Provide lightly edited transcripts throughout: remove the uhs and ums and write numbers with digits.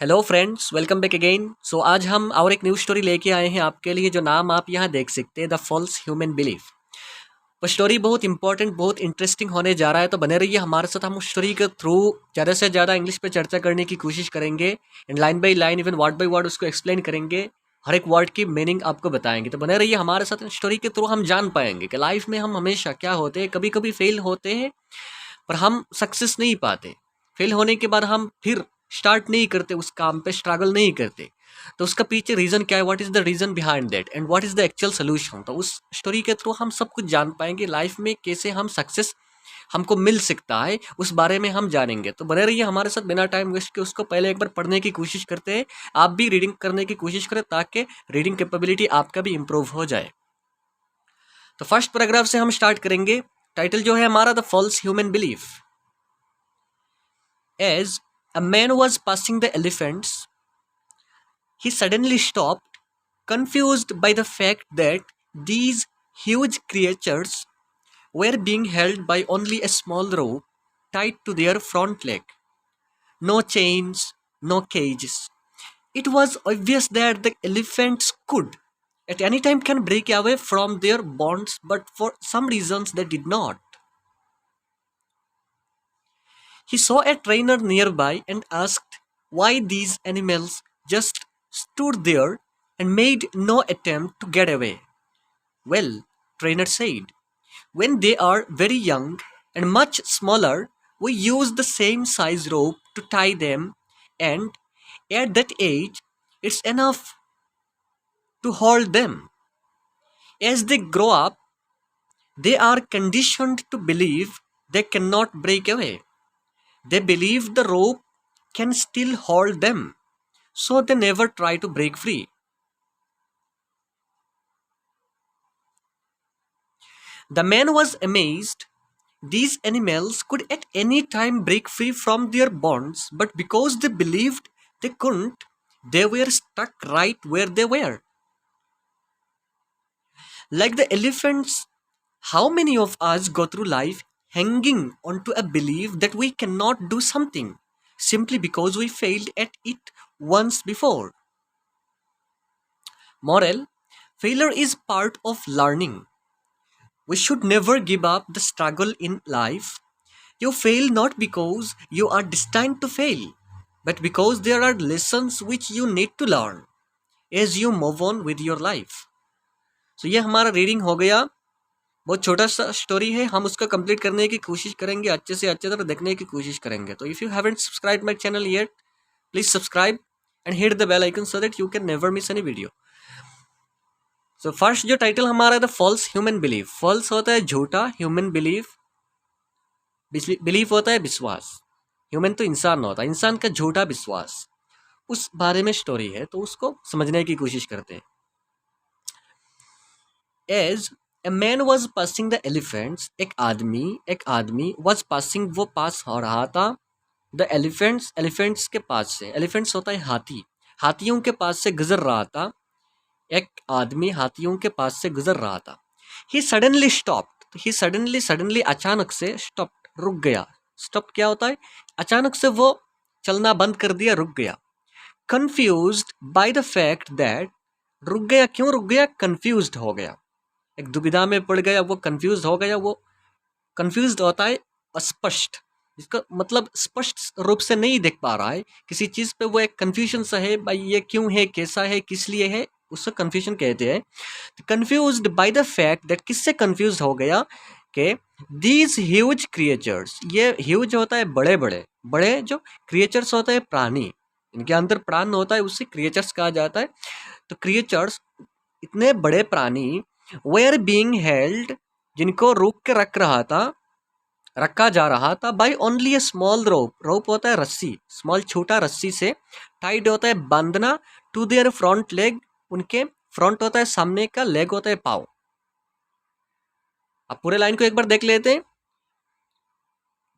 Hello friends, welcome back again. So आज हम और एक न्यू स्टोरी लेके आए हैं आपके लिए, जो नाम आप यहाँ देख सकते हैं, द फॉल्स ह्यूमन बिलीफ। वो स्टोरी बहुत इंपॉर्टेंट, बहुत इंटरेस्टिंग होने जा रहा है, तो बने रहिए हमारे साथ। हम उस स्टोरी के थ्रू ज़्यादा से ज़्यादा इंग्लिश पे चर्चा करने की कोशिश करेंगे and line by line, even word by word उसको एक्सप्लेन करेंगे। हर एक वर्ड की मीनिंग आपको बताएंगे, तो बने रहिए हमारे साथ। स्टोरी के थ्रू हम जान पाएंगे कि लाइफ में हम हमेशा क्या होते हैं, कभी कभी फेल होते हैं पर हम सक्सेस नहीं पाते। फेल होने के बाद हम फिर स्टार्ट नहीं करते, उस काम पे स्ट्रगल नहीं करते। तो उसका पीछे रीज़न क्या है, what is the reason behind that and what is the actual solution. तो उस स्टोरी के थ्रू हम सब कुछ जान पाएंगे। लाइफ में कैसे हम सक्सेस हमको मिल सकता है, उस बारे में हम जानेंगे। तो बने रहिए हमारे साथ, बिना टाइम वेस्ट के उसको पहले एक बार पढ़ने की कोशिश करते हैं। आप भी रीडिंग करने की कोशिश करें ताकि रीडिंग कैपेबिलिटी आपका भी इम्प्रूव हो जाए। तो फर्स्ट पैराग्राफ से हम स्टार्ट करेंगे। टाइटल जो है हमारा, the false human belief. As a man was passing the elephants, he suddenly stopped, confused by the fact that these huge creatures were being held by only a small rope tied to their front leg. No chains, no cages. It was obvious that the elephants could, at any time, can break away from their bonds, but for some reasons they did not. He saw a trainer nearby and asked why these animals just stood there and made no attempt to get away. Well, trainer said, when they are very young and much smaller, we use the same size rope to tie them, and at that age, it's enough to hold them. As they grow up, they are conditioned to believe they cannot break away. They believe the rope can still hold them, so they never try to break free. The man was amazed. These animals could at any time break free from their bonds, but because they believed they couldn't, they were stuck right where they were. Like the elephants, how many of us go through life hanging onto a belief that we cannot do something simply because we failed at it once before? Moral: failure is part of learning. We should never give up the struggle in life. You fail not because you are destined to fail, but because there are lessons which you need to learn as you move on with your life. So ये हमारा reading हो गया। बहुत छोटा सा story है, हम उसको कंप्लीट करने की कोशिश करेंगे, अच्छे से अच्छे तरह देखने की कोशिश करेंगे। तो if you haven't subscribe my channel yet, please subscribe and hit the bell icon so that you can never miss any video. So first जो टाइटल हमारा है, the false human belief. False होता है झूठा, ह्यूमन बिलीफ, बिलीफ होता है विश्वास। Human तो इंसान होता है, इंसान का झूठा विश्वास, उस बारे में स्टोरी है, तो उसको समझने की कोशिश करते हैं। As a man was passing the elephants, एक आदमी वॉज पासिंग, वो पास हो रहा था, द एलिफेंट्स, एलिफेंट्स के पास से। एलिफेंट्स होता है हाथी, हाथियों के पास से गुजर रहा था। एक आदमी हाथियों के पास से गुजर रहा था। ही सडनली स्टॉप्ड, तो ही सडनली, सडनली अचानक से, स्टॉप रुक गया। स्टॉप क्या होता है, अचानक से वो चलना बंद कर दिया, रुक गया। Confused by the fact that, रुक गया, क्यों रुक गया, कंफ्यूज्ड हो गया, एक दुविधा में पड़ गया, वो कंफ्यूज हो गया। वो कंफ्यूज्ड होता है अस्पष्ट, इसका मतलब स्पष्ट रूप से नहीं देख पा रहा है किसी चीज पे, वो एक कंफ्यूजन सा है, भाई ये क्यों है, कैसा है, किस लिए है, उसको कंफ्यूजन कहते हैं। Confused by the fact that, किससे कंफ्यूज हो गया, कि दीज ह्यूज क्रिएचर्स, ये ह्यूज होता है बड़े बड़े, बड़े जो क्रिएचर्स होता है प्राणी, इनके अंदर प्राण होता है, उससे क्रिएचर्स कहा जाता है। तो क्रिएचर्स, इतने बड़े प्राणी, वेयर बीइंग हेल्ड, जिनको रोक के रखा जा रहा था, बाय ओनली ए स्मॉल रोप, रोप होता है रस्सी, स्मॉल छोटा रस्सी से, टाइड होता है बांधना, टू देयर फ्रंट लेग, उनके फ्रंट होता है सामने का, लेग होता है पाँव। अब पूरे लाइन को एक बार देख लेते हैं।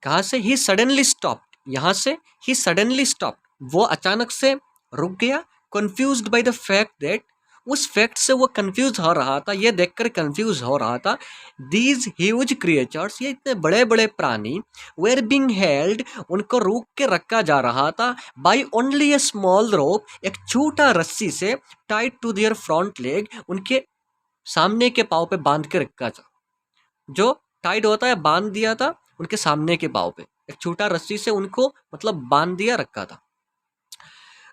कहाँ से, ही सडनली स्टॉप्ड, यहाँ से ही सडनली स्टॉप्ड, वो अचानक से रुक गया। Confused by the fact that, उस फैक्ट से वो कंफ्यूज हो रहा था, ये देखकर कंफ्यूज हो रहा था। दीज ह्यूज क्रिएचर्स, ये इतने बड़े बड़े प्राणी, वेर बीइंग हेल्ड, उनको रोक के रखा जा रहा था, by only a small rope, एक छोटा रस्सी से, tied to their front leg, उनके सामने के पाँव पे बांध के रखा था। जो टाइड होता है, बांध दिया था उनके सामने के पाँव पे, एक छोटा रस्सी से उनको मतलब बांध दिया रखा था।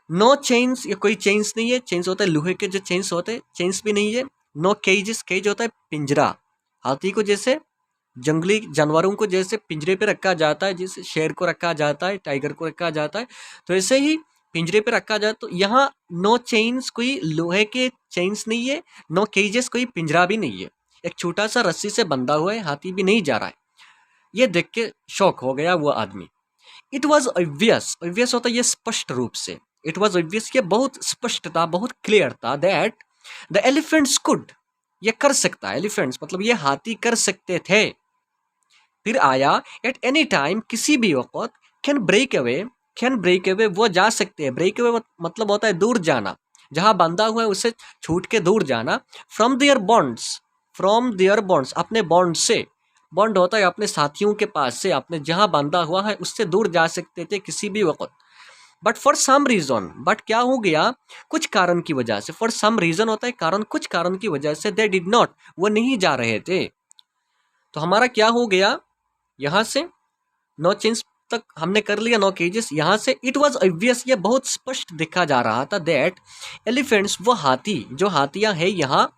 नो चेन्स, ये कोई चेन्स नहीं है, चेन्स होता है लोहे के जो चेन्स होते हैं, चेन्स भी नहीं है। नो केजेस, केज होता है पिंजरा, हाथी को जैसे जंगली जानवरों को जैसे पिंजरे पे रखा जाता है, जैसे शेर को रखा जाता है, टाइगर को रखा जाता है, तो ऐसे ही पिंजरे पे रखा जाता। तो यहाँ नो चेन्स, कोई लोहे के चेन्स नहीं है, नो केजेस, कोई पिंजरा भी नहीं है, एक छोटा सा रस्सी से बंधा हुआ है, हाथी भी नहीं जा रहा है। ये देख के शॉक हो गया वो आदमी। इट वॉज ऑब्वियस, ऑब्वियस होता है ये स्पष्ट रूप से, इट वॉज ऑब्वियस, ये बहुत स्पष्ट था, बहुत क्लियर था, दैट द एलिफेंट्स कुड, ये कर सकता है, एलिफेंट्स मतलब ये हाथी कर सकते थे। फिर आया एट एनी टाइम, किसी भी वक्त, can break away, can break away, वो जा सकते हैं, ब्रेक अवे मतलब होता है दूर जाना, जहां बांधा हुआ है उससे छूट के दूर जाना, from their bonds, from their bonds, अपने बॉन्ड से, बॉन्ड होता है अपने साथियों के पास से, अपने जहां बांधा हुआ है उससे दूर जा सकते थे किसी भी वक्त। But for some reason, but क्या हो गया, कुछ कारण की वजह से, फॉर सम रीजन होता है कारण, कुछ कारण की वजह से, दे डिड नॉट, वो नहीं जा रहे थे। तो हमारा क्या हो गया, यहाँ से नो चेंज तक हमने कर लिया, नो केजेस, यहाँ से इट वॉज ऑब्वियस, ये बहुत स्पष्ट दिखा जा रहा था, दैट एलिफेंट्स, वो हाथी, जो हाथियां है यहाँ,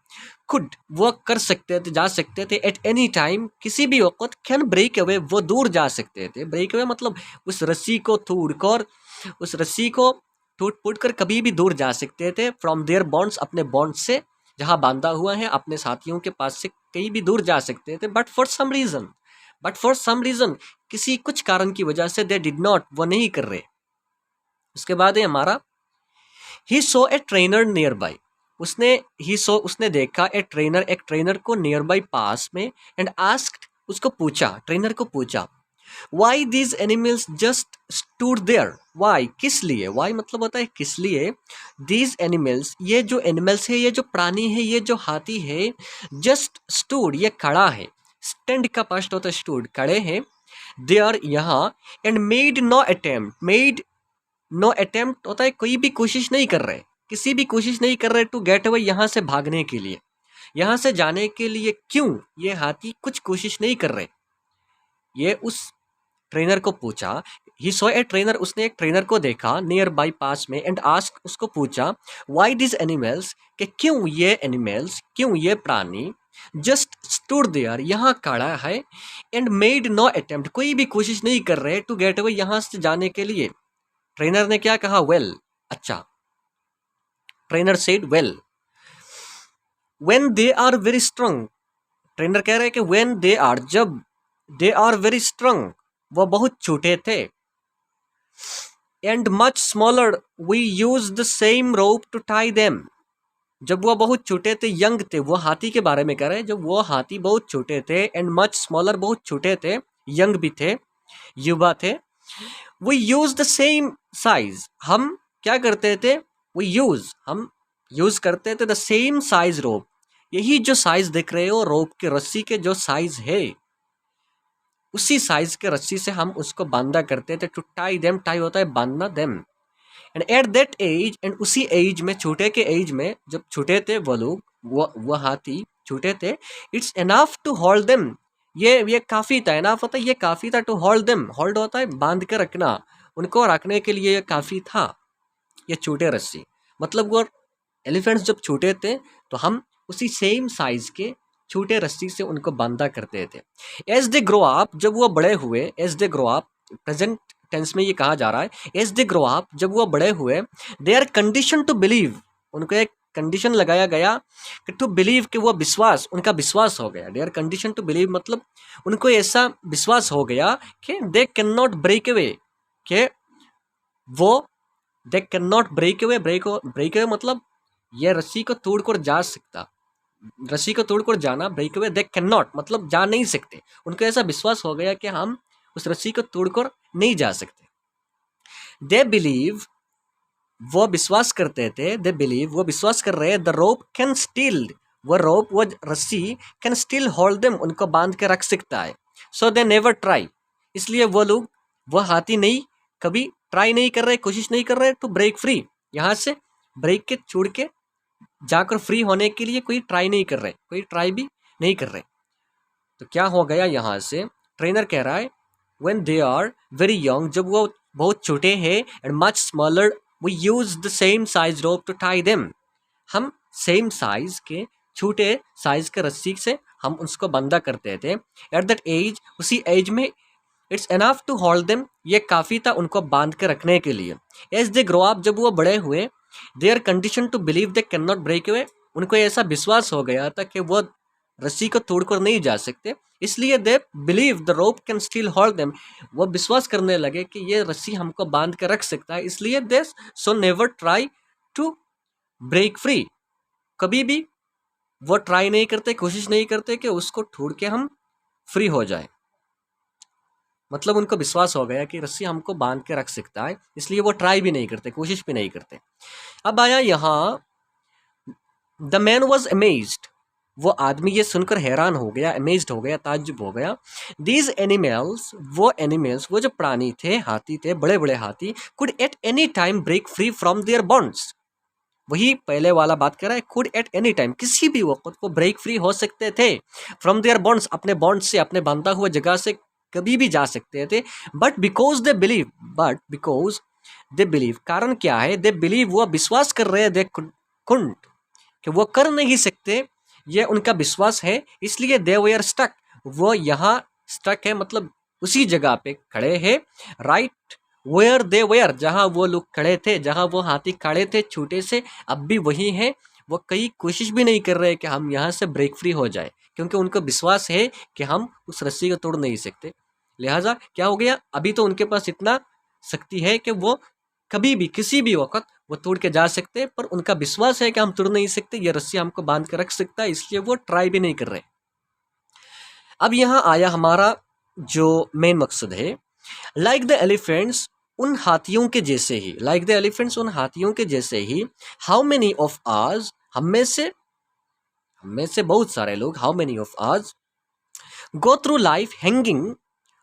खुद वो कर सकते थे, जा सकते थे, एट एनी टाइम, किसी भी वक्त, कैन ब्रेक अवे, वो दूर जा सकते थे, ब्रेक अवे मतलब उस रस्सी को तोड़ कर, उस रस्सी को टूट फूट कर कभी भी दूर जा सकते थे, फ्रॉम देयर बॉन्ड्स, अपने बॉन्ड से, जहाँ बांधा हुआ है, अपने साथियों के पास से कहीं भी दूर जा सकते थे। But for some reason, but for some reason, किसी कुछ कारण की वजह से, दे डिड नॉट, वो नहीं कर रहे। उसके बाद है हमारा, he saw a trainer nearby, उसने, ही सो, उसने देखा, ए ट्रेनर, एक ट्रेनर को, नियर बाई, पास में, एंड आस्क्ड, उसको पूछा, ट्रेनर को पूछा, why these animals just stood there, why, किस लिए, वाई मतलब होता है किस लिए, दीज एनिमल्स, ये जो एनिमल्स है, ये जो प्राणी है, ये जो हाथी है, जस्ट स्टूड, ये खड़ा है, स्टैंड का पास्ट होता है स्टूड, खड़े हैं, देयर, यहाँ, and made no attempt, made no attempt होता है कोई भी कोशिश नहीं कर रहे, किसी भी कोशिश नहीं कर रहे, टू गेट अवे, यहाँ से भागने के लिए, यहाँ से जाने के लिए, क्यों, ये हाथी कुछ कोशिश नहीं कर रहे। ये उस ट्रेनर को पूछा, ही सॉ ए ट्रेनर, उसने एक ट्रेनर को देखा, नियर बाई, पास में, एंड आस्क, उसको पूछा, वाई दिस एनिमल्स, कि क्यों ये एनिमल्स, क्यों ये प्राणी, जस्ट स्टूड देयर, यहाँ खड़ा है, एंड मेड नो अटेम्प्ट, कोई भी कोशिश नहीं कर रहे, टू गेट अवे, यहाँ से जाने के लिए। ट्रेनर ने क्या कहा, वेल, अच्छा, trainer said well, when they are very strong, trainer कह रहे हैं कि व्हेन दे आर, जब, दे आर वेरी स्ट्रांग, वो बहुत छोटे थे, and much smaller, we use the same rope to tie them, जब वो बहुत छोटे थे, यंग थे, वो हाथी के बारे में कह रहे हैं, जब वो हाथी बहुत छोटे थे, एंड मच स्मॉलर, बहुत छोटे थे, यंग भी थे, युवा थे, we use the same size, हम क्या करते थे, वी यूज, हम यूज करते थे, द सेम साइज रोप, यही जो साइज दिख रहे हो रोप के, रस्सी के जो साइज है, उसी साइज के रस्सी से हम उसको बांधा करते थे, टू टाई देम, टाई होता है बांधना, them, and at that age, and उसी एज में, छोटे के एज में, जब छोटे थे वो लोग, वो हाथी छोटे थे, it's enough to hold them, ये काफ़ी था, एनाफ होता है ये काफ़ी था, टू होल्ड देम, होल्ड होता है बांध के रखना, उनको रखने के लिए ये काफ़ी था, ये छोटे रस्सी, मतलब वो एलिफेंट्स जब छोटे थे तो हम उसी सेम साइज के छोटे रस्सी से उनको बांधा करते थे। एज दे ग्रो अप, जब वो बड़े हुए, as they grow up, present tense में ये कहा जा रहा है, एज दे ग्रो अप, जब वो बड़े हुए, they are condition to believe, उनको एक कंडीशन लगाया गया कि टू बिलीव, कि वो विश्वास, उनका विश्वास हो गया, they are condition to believe मतलब उनको ऐसा विश्वास हो गया कि they can not break away, कि वो, they can not break away, break away मतलब ये रस्सी को तोड़कर जा सकता, रस्सी को तोड़कर जाना, break away, they can not मतलब जा नहीं सकते, उनको ऐसा विश्वास हो गया कि हम उस रस्सी को तोड़कर नहीं जा सकते। दे बिलीव, वो विश्वास करते थे, दे बिलीव, वो विश्वास कर रहे हैं, द रोप कैन स्टिल, वो रोप, वो रस्सी कैन स्टिल होल्ड देम, उनको बांध के रख सकता है। सो दे नेवर ट्राई, इसलिए वो लोग, वो हाथी नहीं, कभी ट्राई नहीं कर रहे, कोशिश नहीं कर रहे टू ब्रेक फ्री, यहाँ से ब्रेक के छोड़ के जाकर फ्री होने के लिए कोई ट्राई नहीं कर रहे, कोई ट्राई भी नहीं कर रहे। तो क्या हो गया यहाँ से, ट्रेनर कह रहा है when they are very young, जब वो बहुत छोटे हैं, and much smaller we use the same size rope to tie them, हम सेम साइज के छोटे साइज के रस्सी से हम उसको बंधा करते थे। एट दैट एज, उसी एज में, it's enough to hold them, ये काफ़ी था उनको बांध के रखने के लिए। एज दे ग्रो अप, जब वो बड़े हुए, they are condition to believe they can not break away, उनको ऐसा विश्वास हो गया था कि वो रस्सी को तोड़कर नहीं जा सकते, इसलिए they believe the rope can still hold them, वो विश्वास करने लगे कि ये रस्सी हमको बांध के रख सकता है, इसलिए they so never try to break free, कभी भी वो ट्राई नहीं करते, कोशिश नहीं करते कि उसको तोड़ के हम फ्री हो जाए। मतलब उनको विश्वास हो गया कि रस्सी हमको बांध के रख सकता है, इसलिए वो ट्राई भी नहीं करते, कोशिश भी नहीं करते। अब आया यहाँ, द मैन वॉज अमेज्ड, वो आदमी ये सुनकर हैरान हो गया, अमेज्ड हो गया, ताज्जुब हो गया। दीज एनिमल्स, वो एनिमल्स, वो जो प्राणी थे, हाथी थे, बड़े बड़े हाथी, could at any time break free from their bonds, वही पहले वाला बात कर रहा है, कुड एट एनी टाइम, किसी भी वक्त वो ब्रेक फ्री हो सकते थे, फ्रॉम देयर बॉन्ड्स, अपने बॉन्ड से, अपने बांधा हुआ जगह से कभी भी जा सकते थे। But because they believe, but because they believe, कारण क्या है, दे बिलीव, वो विश्वास कर रहे हैं, दे कुंड, कि वो कर नहीं सकते, ये उनका विश्वास है, इसलिए दे वेयर स्टक, वो यहाँ स्टक है, मतलब उसी जगह पे खड़े हैं, राइट वेयर दे वेयर, जहाँ वो लोग खड़े थे, जहाँ वो हाथी खड़े थे छोटे से, अब भी वही है, वो कई कोशिश भी नहीं कर रहे कि हम यहाँ से ब्रेक फ्री हो जाए, क्योंकि उनको विश्वास है कि हम उस रस्सी को तोड़ नहीं सकते। लिहाजा क्या हो गया, अभी तो उनके पास इतना शक्ति है कि वो कभी भी किसी भी वक्त वो तोड़ के जा सकते हैं, पर उनका विश्वास है कि हम तोड़ नहीं सकते, ये रस्सी हमको बांध के रख सकता है, इसलिए वो ट्राई भी नहीं कर रहे। अब यहाँ आया हमारा जो मेन मकसद है, लाइक द एलिफेंट्स, उन हाथियों के जैसे ही, लाइक द एलिफेंट्स, उन हाथियों के जैसे ही, हाउ मेनी ऑफ आवर्स, हम में से बहुत सारे लोग, how many of ours go through life hanging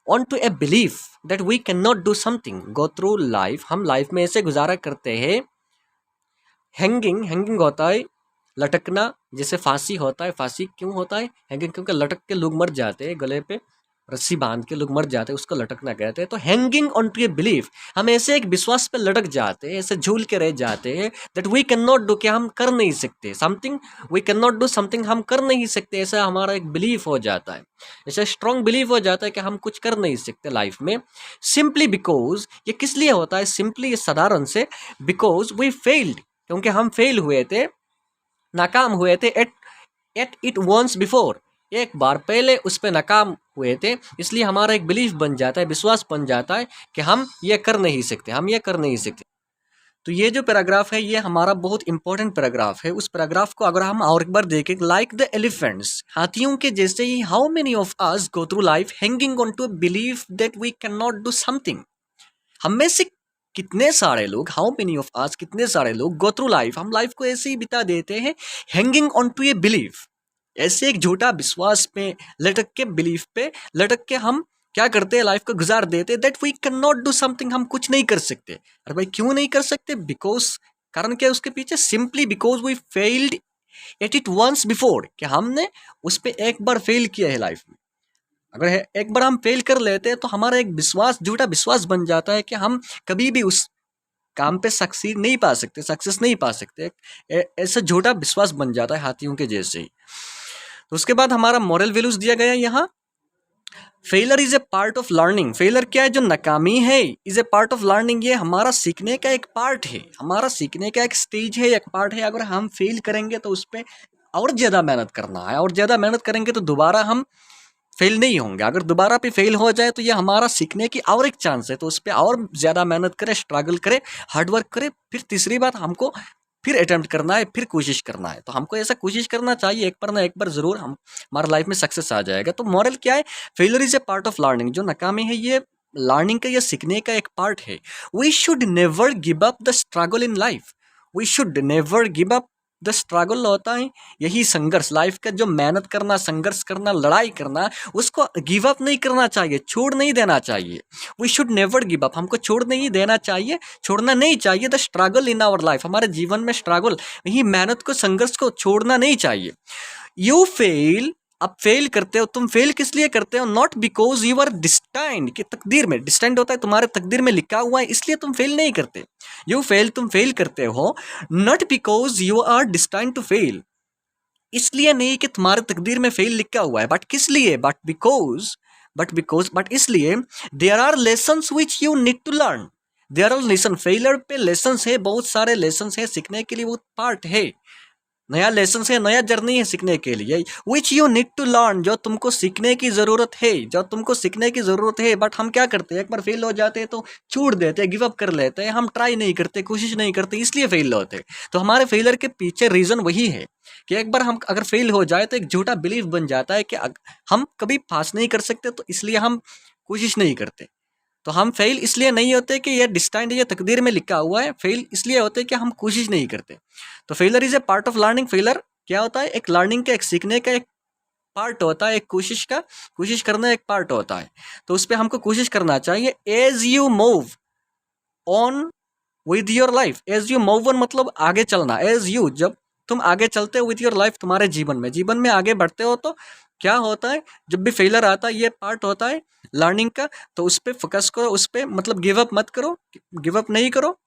on to a belief that we can not do something, go through life, हम लाइफ में ऐसे गुजारा करते हैं, हैंगिंग, हैंगिंग होता है लटकना, जैसे फांसी होता है, फांसी क्यों होता है हैंगिंग, क्योंकि लटक के लोग मर जाते हैं, गले पे रस्सी बांध के लोग मर जाते हैं, उसको लटकना कहते हैं। तो hanging on to a belief, हम ऐसे एक विश्वास पे लटक जाते हैं, ऐसे झूल के रह जाते हैं, that we can not do, कि हम कर नहीं सकते, something we can not do something, हम कर नहीं सकते, ऐसा हमारा एक बिलीफ हो जाता है, ऐसा स्ट्रॉन्ग बिलीफ हो जाता है कि हम कुछ कर नहीं सकते लाइफ में। सिंपली बिकॉज, ये किस लिए होता है सिंपली, ये साधारण से, बिकॉज वी फेल्ड, क्योंकि हम फेल हुए थे, नाकाम हुए थे, एट इट वंस बिफोर, एक बार पहले उस पर नाकाम हुए थे, इसलिए हमारा एक बिलीफ बन जाता है, विश्वास बन जाता है कि हम ये कर नहीं सकते, हम ये कर नहीं सकते। तो ये जो पैराग्राफ है, ये हमारा बहुत इंपॉर्टेंट पैराग्राफ है। उस पैराग्राफ को अगर हम और एक बार देखें, लाइक द एलिफेंट्स, हाथियों के जैसे ही, how many of us go through life hanging on to believe that we can not do something, हम में से कितने सारे लोग, हाउ मेनी ऑफ अस, कितने सारे लोग, गो थ्रू लाइफ, हम लाइफ को ऐसे ही बिता देते हैं, hanging on to a belief, ऐसे एक झूठा विश्वास पे लटक के, बिलीफ पे लटक के हम क्या करते हैं, लाइफ को गुजार देते, that we can not do something, हम कुछ नहीं कर सकते। अरे भाई क्यों नहीं कर सकते, बिकॉज, कारण क्या है उसके पीछे, simply because we failed at it once before, कि हमने उस पर एक बार फेल किया है लाइफ में। अगर एक बार हम फेल कर लेते हैं तो हमारा एक विश्वास, झूठा विश्वास बन जाता है कि हम कभी भी उस काम पे सक्सीड नहीं पा सकते, सक्सेस नहीं पा सकते, ऐसा झूठा विश्वास बन जाता है हाथियों के जैसे ही। तो उसके बाद हमारा मॉरल वैल्यूज दिया गया यहाँ, failure is a part of learning, failure क्या है, जो नाकामी है, is a part of learning, ये हमारा सीखने का एक पार्ट है, हमारा सीखने का एक स्टेज है, एक पार्ट है। अगर हम फेल करेंगे तो उस पर और ज़्यादा मेहनत करना है, और ज़्यादा मेहनत करेंगे तो दोबारा हम फेल नहीं होंगे। अगर दोबारा पे फेल हो जाए तो ये हमारा सीखने की और एक चांस है, तो उस पर और ज़्यादा मेहनत करें, स्ट्रगल करें, हार्डवर्क करें। फिर तीसरी बात, हमको फिर अटेम्प्ट करना है, फिर कोशिश करना है। तो हमको ऐसा कोशिश करना चाहिए, एक बार ना एक बार ज़रूर हम हमारा लाइफ में सक्सेस आ जाएगा। तो मॉरल क्या है, failure is a part of learning, जो नाकामी है ये लर्निंग का या सीखने का एक पार्ट है। We should never give up the struggle in life, we should never give up the struggle होता है यही संघर्ष, लाइफ का जो मेहनत करना, संघर्ष करना, लड़ाई करना, उसको गिव अप नहीं करना चाहिए, छोड़ नहीं देना चाहिए। We should never give up, हमको छोड़ नहीं देना चाहिए, छोड़ना नहीं चाहिए the struggle in our life, हमारे जीवन में स्ट्रगल, यही मेहनत को, संघर्ष को छोड़ना नहीं चाहिए। यू फेल, आप फेल करते हो, तुम फेल किस लिए करते हो? Not because you are destined, कि तकदीर में, डिस्टाइंड होता है तुम्हारे तकदीर में लिखा हुआ है, इसलिए तुम फेल नहीं करते। यू फेल, तुम फेल करते हो not because you are destined to fail, इसलिए नहीं कि तुम्हारे तकदीर में फेल लिखा हुआ है, बट किस लिए? बट इसलिए there are lessons which you need to learn, there are lesson, failure पे लेसन्स है, बहुत सारे लेसन्स है सीखने के लिए, वो पार्ट है, नया लेसन है, नया जर्नी है सीखने के लिए, which you need to learn, जो तुमको सीखने की ज़रूरत है, जो तुमको सीखने की ज़रूरत है। बट हम क्या करते हैं, एक बार फेल हो जाते हैं तो छोड़ देते हैं, गिव अप कर लेते हैं, हम ट्राई नहीं करते, कोशिश नहीं करते, इसलिए फेल होते हैं। तो हमारे फेलियर के पीछे रीज़न वही है कि एक बार हम अगर फेल हो जाए तो एक झूठा बिलीफ बन जाता है कि हम कभी पास नहीं कर सकते, तो इसलिए हम कोशिश नहीं करते। तो हम फेल इसलिए नहीं होते कि ये डिस्टाइंड, ये तकदीर में लिखा हुआ है, फेल इसलिए होते हैं कि हम कोशिश नहीं करते। तो failure is a part of learning, failure क्या होता है? एक लर्निंग का, एक सीखने का एक पार्ट होता है, एक कोशिश का, कोशिश करना एक पार्ट होता है। तो उस पर हमको कोशिश करना चाहिए। As you move on with your life, as you move on मतलब आगे चलना, एज यू, जब तुम आगे चलते हो विद योर लाइफ, तुम्हारे जीवन में आगे बढ़ते हो, तो क्या होता है, जब भी फेलर आता है, ये पार्ट होता है लर्निंग का, तो उस पर फोकस करो, उस पर मतलब गिव अप मत करो, गिव अप नहीं करो,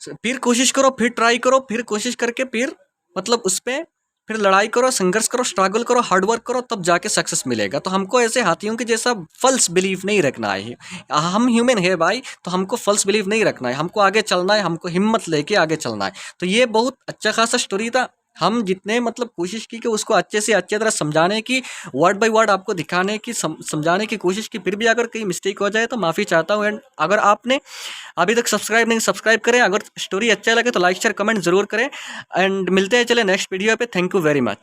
फिर कोशिश करो, फिर ट्राई करो, फिर कोशिश करके फिर मतलब उस पर फिर लड़ाई करो, संघर्ष करो, स्ट्रगल करो, हार्डवर्क करो, तब जाके सक्सेस मिलेगा। तो हमको ऐसे हाथियों के जैसा फल्स बिलीफ नहीं रखना है, हम ह्यूमन है भाई, तो हमको फल्स बिलीफ नहीं रखना है, हमको आगे चलना है, हमको हिम्मत लेके आगे चलना है। तो ये बहुत अच्छा खासा स्टोरी था, हम जितने मतलब कोशिश की कि उसको अच्छे से अच्छे तरह समझाने की, वर्ड बाय वर्ड आपको दिखाने की, समझाने की कोशिश की, फिर भी अगर कहीं मिस्टेक हो जाए तो माफ़ी चाहता हूँ। एंड अगर आपने अभी तक सब्सक्राइब करें, अगर स्टोरी अच्छा लगे तो लाइक शेयर कमेंट जरूर करें, एंड मिलते हैं चले नेक्स्ट वीडियो पे। Thank you very much.